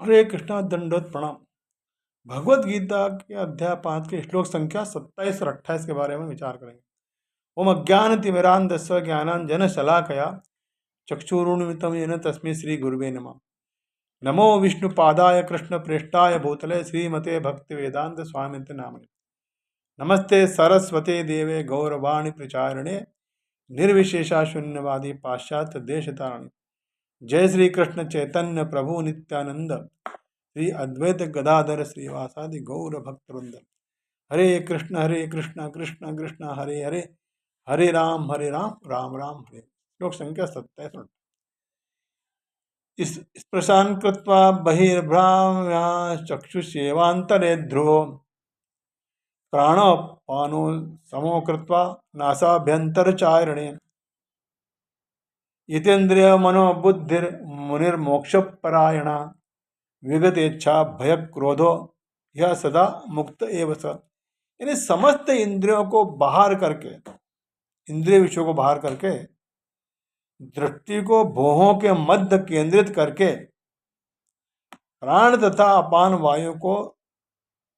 हरे कृष्णा दंडोत प्रणाम। भगवत गीता के अध्याय 5 के श्लोक संख्या 27 और 28 के बारे में विचार करेंगे। ओम अज्ञानतिमिरान्धस्य ज्ञानाञ्जन शलाकया चक्षुरुन्मिलितं येन तस्मै श्री गुरुवे नमः। नमो विष्णुपादाय कृष्णप्रेष्ठाय भूतले श्रीमते भक्तिवेदांत स्वामिते नामिने। नमस्ते सरस्वते देवे गौरवाणी प्रचारिणे निर्विशेषा शून्यवादी पाश्चात्य देशतारिणे। जय श्री कृष्ण चैतन्य प्रभु नित्यानंद श्री अद्वैत गदाधर श्रीवासादि गौर भक्तवृंद। हरे कृष्ण कृष्ण कृष्ण हरे हरे, हरे राम राम राम हरे। श्लोक संख्या 27। इस प्रशान कृत्वा बहिर्भ्राम्या चक्षुषेवांतरे ध्रुवो प्राणपानो समो कृत्वा नासाभ्यंतरचारिणे यतेन्द्रिय मनोबुद्धिर मुनिर्मोक्षपरायणा विगतेच्छा भय क्रोधो यह सदा मुक्त एव स। यानी समस्त इंद्रियों को बाहर करके, इंद्रिय विषयों को बाहर करके, दृष्टि को भौहों के मध्य केंद्रित करके, प्राण तथा अपान वायु को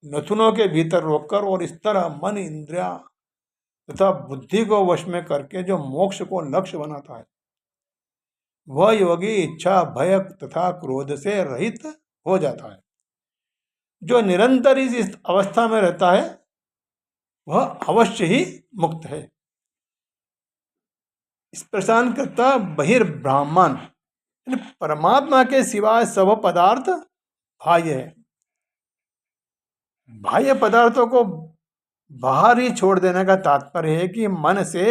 नथुनों के भीतर रोककर और इस तरह मन, इंद्रिया तथा बुद्धि को वश में करके जो मोक्ष को लक्ष्य बनाता है, वह योगी इच्छा भय तथा क्रोध से रहित हो जाता है। जो निरंतर इस अवस्था में रहता है वह अवश्य ही मुक्त है। इस प्रशान करता बहिर्ब्राह्मण, परमात्मा के सिवाय सब पदार्थ बाह्य है। बाह्य पदार्थों को बाहर ही छोड़ देने का तात्पर्य है कि मन से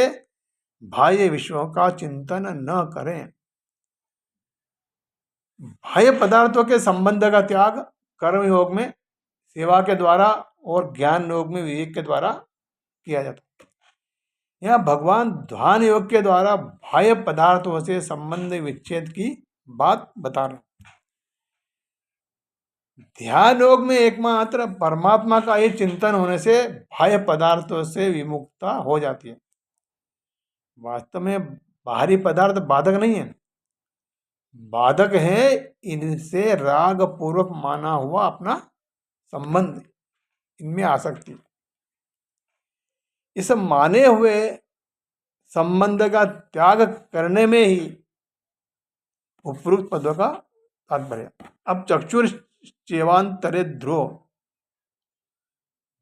बाह्य विषयों का चिंतन न करें। बाह्य पदार्थों के संबंध का त्याग कर्म योग में सेवा के द्वारा और ज्ञान योग में विवेक के द्वारा किया जाता है। यहाँ भगवान ध्यान योग के द्वारा बाह्य पदार्थों से संबंध विच्छेद की बात बता रहे हैं। ध्यान योग में एकमात्र परमात्मा का ही चिंतन होने से बाह्य पदार्थों से विमुक्ता हो जाती है। वास्तव में बाहरी पदार्थ बाधक नहीं है, बाधक है इनसे राग पूर्वक माना हुआ अपना संबंध, इनमें आसक्ति। इस माने हुए संबंध का त्याग करने में ही उपयुक्त पदों का तात्पर्य। अब चक्षुर चेवांतरे ध्रुव,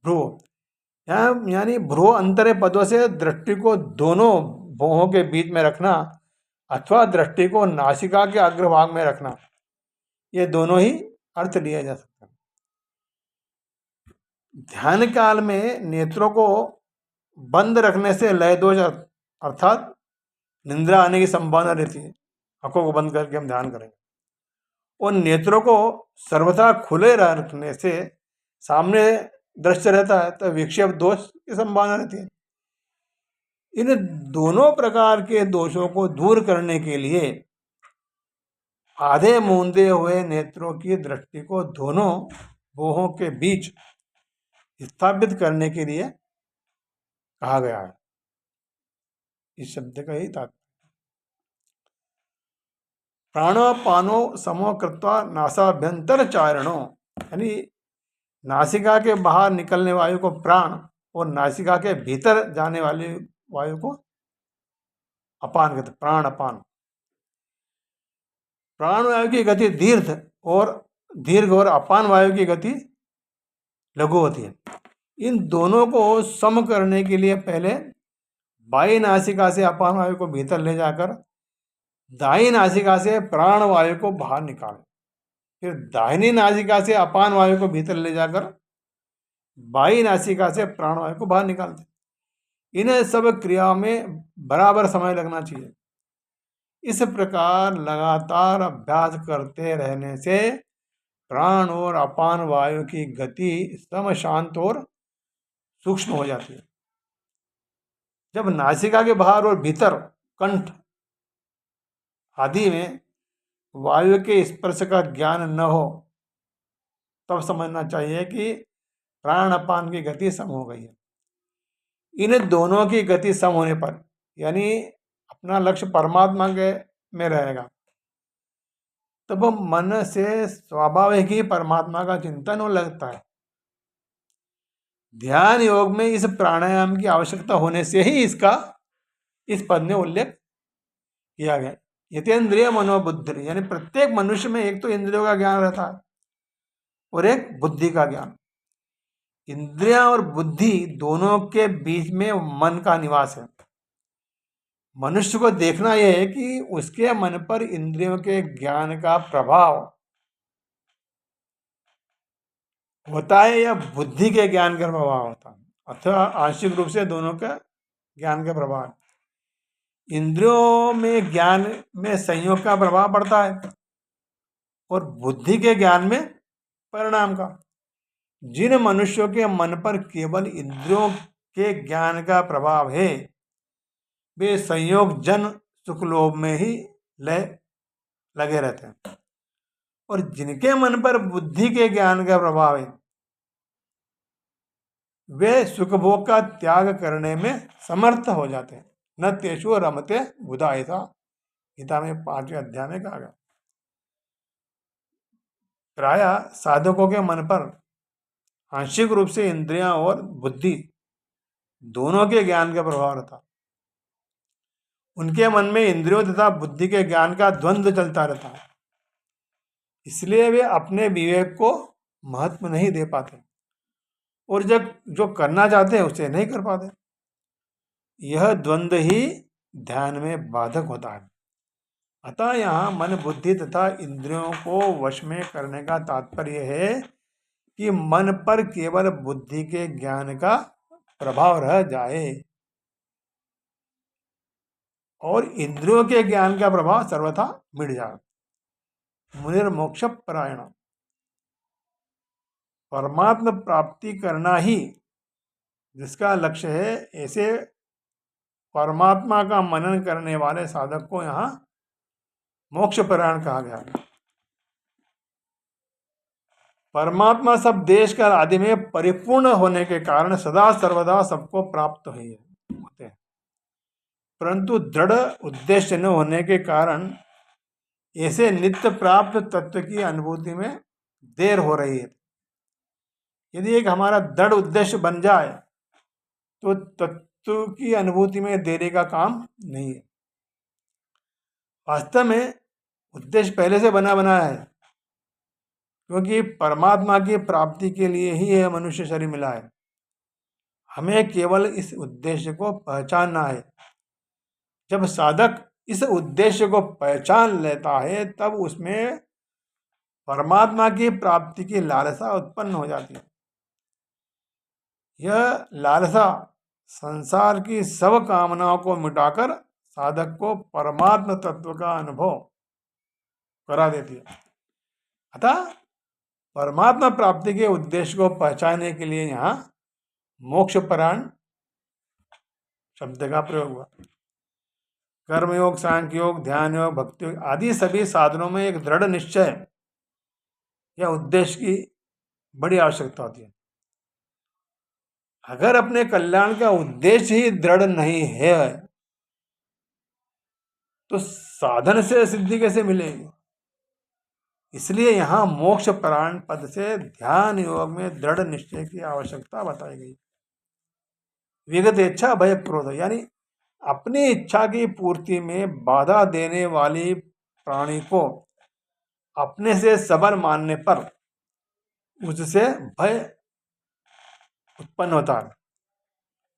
भ्रुव यानी भ्रुव अंतरे पदों से दृष्टि को दोनों भौहों के बीच में रखना अथवा दृष्टि को नासिका के अग्रभाग में रखना, ये दोनों ही अर्थ लिया जा सकता है। ध्यान काल में नेत्रों को बंद रखने से लय दोष अर्थात निंद्रा आने की संभावना रहती है। आंखों को बंद करके हम ध्यान करेंगे। और नेत्रों को सर्वथा खुले रखने से सामने दृश्य रहता है तो विक्षेप दोष की संभावना रहती है। इन दोनों प्रकार के दोषों को दूर करने के लिए आधे मूंदे हुए नेत्रों की दृष्टि को दोनों भौहों के बीच स्थापित करने के लिए कहा गया है। इस शब्द का ही तात्पर्य प्राणापानो समो कृत्वा नासाभ्यंतर चारणो, यानी नासिका के बाहर निकलने वायु को प्राण और नासिका के भीतर जाने वाली वायु को अपान कहते। प्राण अपान, प्राण वायु की गति दीर्घ और अपान वायु की गति लघु होती है। इन दोनों को सम करने के लिए पहले बाई नासिका से अपान वायु को भीतर ले जाकर दाई नासिका से प्राण वायु को बाहर निकालें, फिर दाहिनी नासिका से अपान वायु को भीतर ले जाकर बाई नासिका से प्राण वायु को बाहर निकालते। इन सब क्रियाओं में बराबर समय लगना चाहिए। इस प्रकार लगातार अभ्यास करते रहने से प्राण और अपान वायु की गति सम, शांत और सूक्ष्म हो जाती है। जब नासिका के बाहर और भीतर कंठ आदि में वायु के स्पर्श का ज्ञान न हो तब समझना चाहिए कि प्राण अपान की गति सम हो गई है। इन दोनों की गति सम होने पर यानी अपना लक्ष्य परमात्मा के में रहेगा तब मन से स्वाभाविक ही परमात्मा का चिंतन होने लगता है। ध्यान योग में इस प्राणायाम की आवश्यकता होने से ही इसका इस पद में उल्लेख किया गया। यतेंद्रिय मनोबुद्धि, यानी प्रत्येक मनुष्य में एक तो इंद्रियों का ज्ञान रहता है और एक बुद्धि का ज्ञान। इंद्रियां और बुद्धि दोनों के बीच में मन का निवास है। मनुष्य को देखना यह है कि उसके मन पर इंद्रियों के ज्ञान का प्रभाव होता है या बुद्धि के ज्ञान का प्रभाव होता है, अथवा आंशिक रूप से दोनों का ज्ञान का प्रभाव। इंद्रियों में ज्ञान में संयोग का प्रभाव पड़ता है और बुद्धि के ज्ञान में परिणाम का। जिन मनुष्यों के मन पर केवल इंद्रियों के ज्ञान का प्रभाव है, वे संयोग जन सुख लोभ में ही लगे रहते हैं, और जिनके मन पर बुद्धि के ज्ञान का प्रभाव है, वे सुखभोग का त्याग करने में समर्थ हो जाते हैं। न तेषु रमते बुधा, ऐसा गीता में 5वें अध्याय में कहा गया। प्राय साधकों के मन पर आंशिक रूप से इंद्रियां और बुद्धि दोनों के ज्ञान का प्रभाव रहता। उनके मन में इंद्रियों तथा बुद्धि के ज्ञान का द्वंद्व चलता रहता है, इसलिए वे अपने विवेक को महत्व नहीं दे पाते और जब जो करना चाहते हैं उसे नहीं कर पाते। यह द्वंद्व ही ध्यान में बाधक होता है। अतः यहाँ मन बुद्धि तथा इंद्रियों को वश में करने का तात्पर्य है कि मन पर केवल बुद्धि के ज्ञान का प्रभाव रह जाए और इंद्रियों के ज्ञान का प्रभाव सर्वथा मिट जाए। मुनिर्मोक्ष परायण, परमात्मा प्राप्ति करना ही जिसका लक्ष्य है, ऐसे परमात्मा का मनन करने वाले साधक को यहाँ मोक्ष परायण कहा गया है। परमात्मा सब देश काल आदि में परिपूर्ण होने के कारण सदा सर्वदा सबको प्राप्त होते हैं, परंतु दृढ़ उद्देश्य न होने के कारण ऐसे नित्य प्राप्त तत्व की अनुभूति में देर हो रही है। यदि एक हमारा दृढ़ उद्देश्य बन जाए तो तत्व की अनुभूति में देरी का काम नहीं है। वास्तव में उद्देश्य पहले से बना बनाया है, क्योंकि परमात्मा की प्राप्ति के लिए ही यह मनुष्य शरीर मिला है। हमें केवल इस उद्देश्य को पहचानना है। जब साधक इस उद्देश्य को पहचान लेता है तब उसमें परमात्मा की प्राप्ति की लालसा उत्पन्न हो जाती है। यह लालसा संसार की सब कामनाओं को मिटाकर साधक को परमात्मा तत्व का अनुभव करा देती है। अतः परमात्मा प्राप्ति के उद्देश्य को पहचानने के लिए यहाँ मोक्ष परायण शब्द का प्रयोग हुआ। कर्मयोग, सांख्य योग, ध्यान योग, भक्ति योग आदि सभी साधनों में एक दृढ़ निश्चय या उद्देश्य की बड़ी आवश्यकता होती है। अगर अपने कल्याण का उद्देश्य ही दृढ़ नहीं है तो साधन से सिद्धि कैसे मिलेगी। इसलिए यहाँ मोक्ष परायण पद से ध्यान योग में दृढ़ निश्चय की आवश्यकता बताई गई। विगत इच्छा भय क्रोध, यानी अपनी इच्छा की पूर्ति में बाधा देने वाली प्राणी को अपने से सबल मानने पर उससे भय उत्पन्न होता है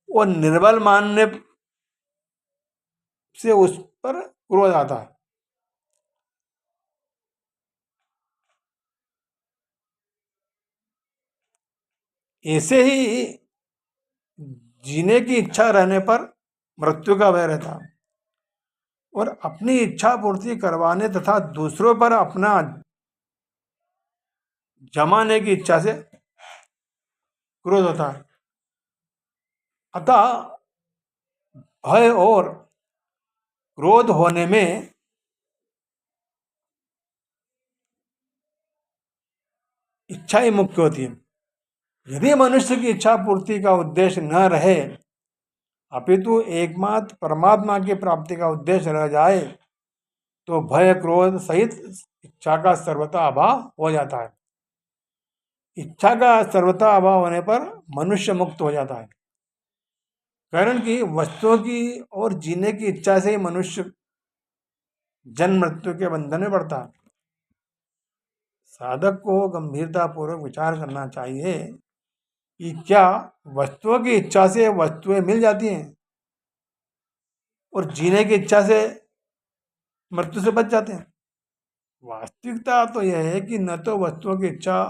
और निर्बल मानने से उस पर क्रोध आता है। ऐसे ही जीने की इच्छा रहने पर मृत्यु का भय रहता है और अपनी इच्छा पूर्ति करवाने तथा दूसरों पर अपना जमाने की इच्छा से क्रोध होता है। अतः भय और क्रोध होने में इच्छा ही मुख्य होती है। यदि मनुष्य की इच्छा पूर्ति का उद्देश्य न रहे अपितु एकमात्र परमात्मा की प्राप्ति का उद्देश्य रह जाए तो भय क्रोध सहित इच्छा का सर्वथा अभाव हो जाता है। इच्छा का सर्वथा अभाव होने पर मनुष्य मुक्त हो जाता है। कारण कि वस्तुओं की और जीने की इच्छा से ही मनुष्य जन्म मृत्यु के बंधन में पड़ता है। साधक को गंभीरता पूर्वक विचार करना चाहिए कि क्या वस्तुओं की इच्छा से वस्तुएं मिल जाती हैं और जीने की इच्छा से मृत्यु से बच जाते हैं। वास्तविकता तो यह है कि न तो वस्तुओं की इच्छा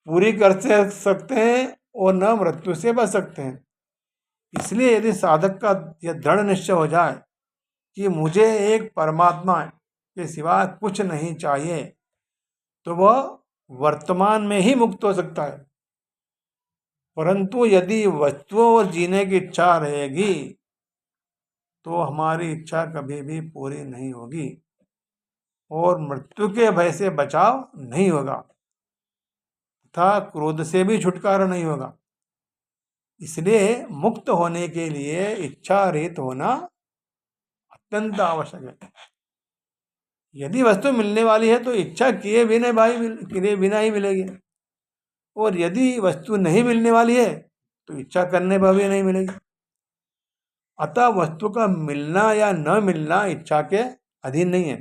पूरी कर सकते हैं और न मृत्यु से बच सकते हैं। इसलिए यदि साधक का यह दृढ़ निश्चय हो जाए कि मुझे एक परमात्मा के सिवा कुछ नहीं चाहिए, तो वह वर्तमान में ही मुक्त हो सकता है। परंतु यदि वस्तुओं और जीने की इच्छा रहेगी तो हमारी इच्छा कभी भी पूरी नहीं होगी और मृत्यु के भय से बचाव नहीं होगा तथा क्रोध से भी छुटकारा नहीं होगा। इसलिए मुक्त होने के लिए इच्छा रहित होना अत्यंत आवश्यक है। यदि वस्तु मिलने वाली है तो इच्छा किए बिना ही मिलेगी, और यदि वस्तु नहीं मिलने वाली है तो इच्छा करने पर भी नहीं मिलेगी। अतः वस्तु का मिलना या न मिलना इच्छा के अधीन नहीं है,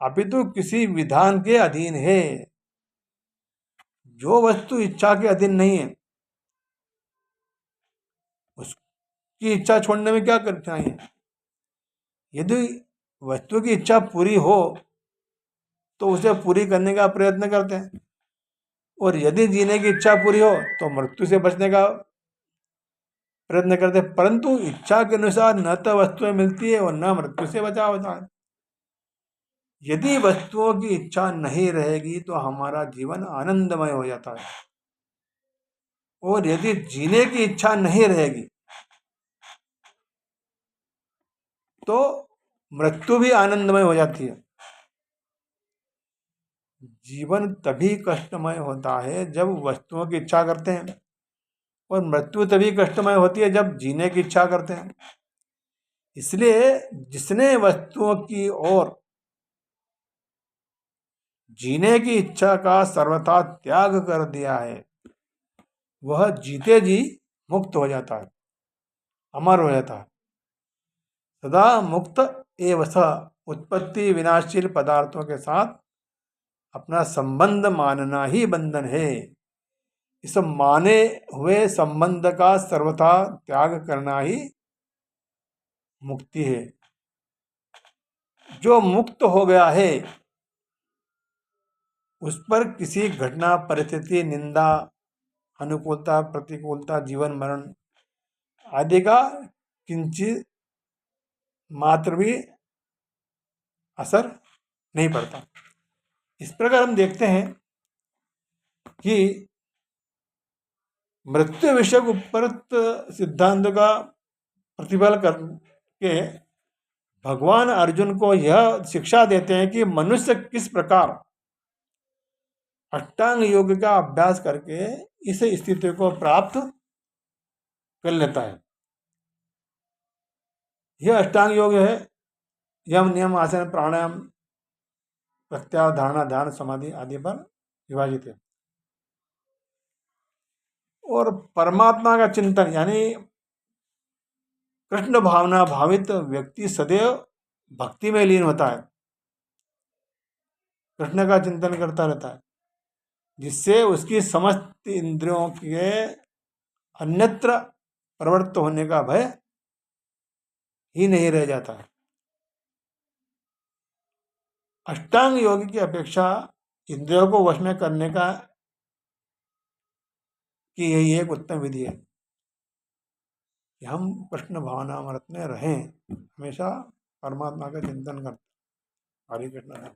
अपितु किसी विधान के अधीन है। जो वस्तु इच्छा के अधीन नहीं है उसकी इच्छा छोड़ने में क्या कठिनाई है। यदि वस्तु की इच्छा पूरी हो तो उसे पूरी करने का प्रयत्न करते हैं, और यदि जीने की इच्छा पूरी हो तो मृत्यु से बचने का प्रयत्न करते हैं। परंतु इच्छा के अनुसार न तो वस्तुएं मिलती है और न मृत्यु से बचाव होता है। यदि वस्तुओं की इच्छा नहीं रहेगी तो हमारा जीवन आनंदमय हो जाता है, और यदि जीने की इच्छा नहीं रहेगी तो मृत्यु भी आनंदमय हो जाती है। जीवन तभी कष्टमय होता है जब वस्तुओं की इच्छा करते हैं, और मृत्यु तभी कष्टमय होती है जब जीने की इच्छा करते हैं। इसलिए जिसने वस्तुओं की ओर जीने की इच्छा का सर्वथा त्याग कर दिया है वह जीते जी मुक्त हो जाता है, अमर हो जाता है। सदा मुक्त एव स उत्पत्ति विनाशशील पदार्थों के साथ अपना संबंध मानना ही बंधन है। इस माने हुए संबंध का सर्वथा त्याग करना ही मुक्ति है। जो मुक्त हो गया है उस पर किसी घटना परिस्थिति निंदा अनुकूलता प्रतिकूलता जीवन मरण आदि का किंचित मात्र भी असर नहीं पड़ता। इस प्रकार हम देखते हैं कि मृत्यु विषय उपरत सिद्धांत का प्रतिफल करके भगवान अर्जुन को यह शिक्षा देते हैं कि मनुष्य किस प्रकार अष्टांग योग का अभ्यास करके इस स्थिति को प्राप्त कर लेता है। यह अष्टांग योग है यम नियम आसन प्राणायाम प्रत्याहार धारणा ध्यान समाधि आदि पर विभाजित है। और परमात्मा का चिंतन यानी कृष्ण भावना भावित व्यक्ति सदैव भक्ति में लीन होता है, कृष्ण का चिंतन करता रहता है, जिससे उसकी समस्त इंद्रियों के अन्यत्र प्रवृत्त होने का भय ही नहीं रह जाता है। अष्टांग योग की अपेक्षा इंद्रियों को वश में करने का कि यही एक उत्तम विधि है कि हम कृष्ण भावना अमृत में रहें, हमेशा परमात्मा का चिंतन करते। हरे कृष्ण।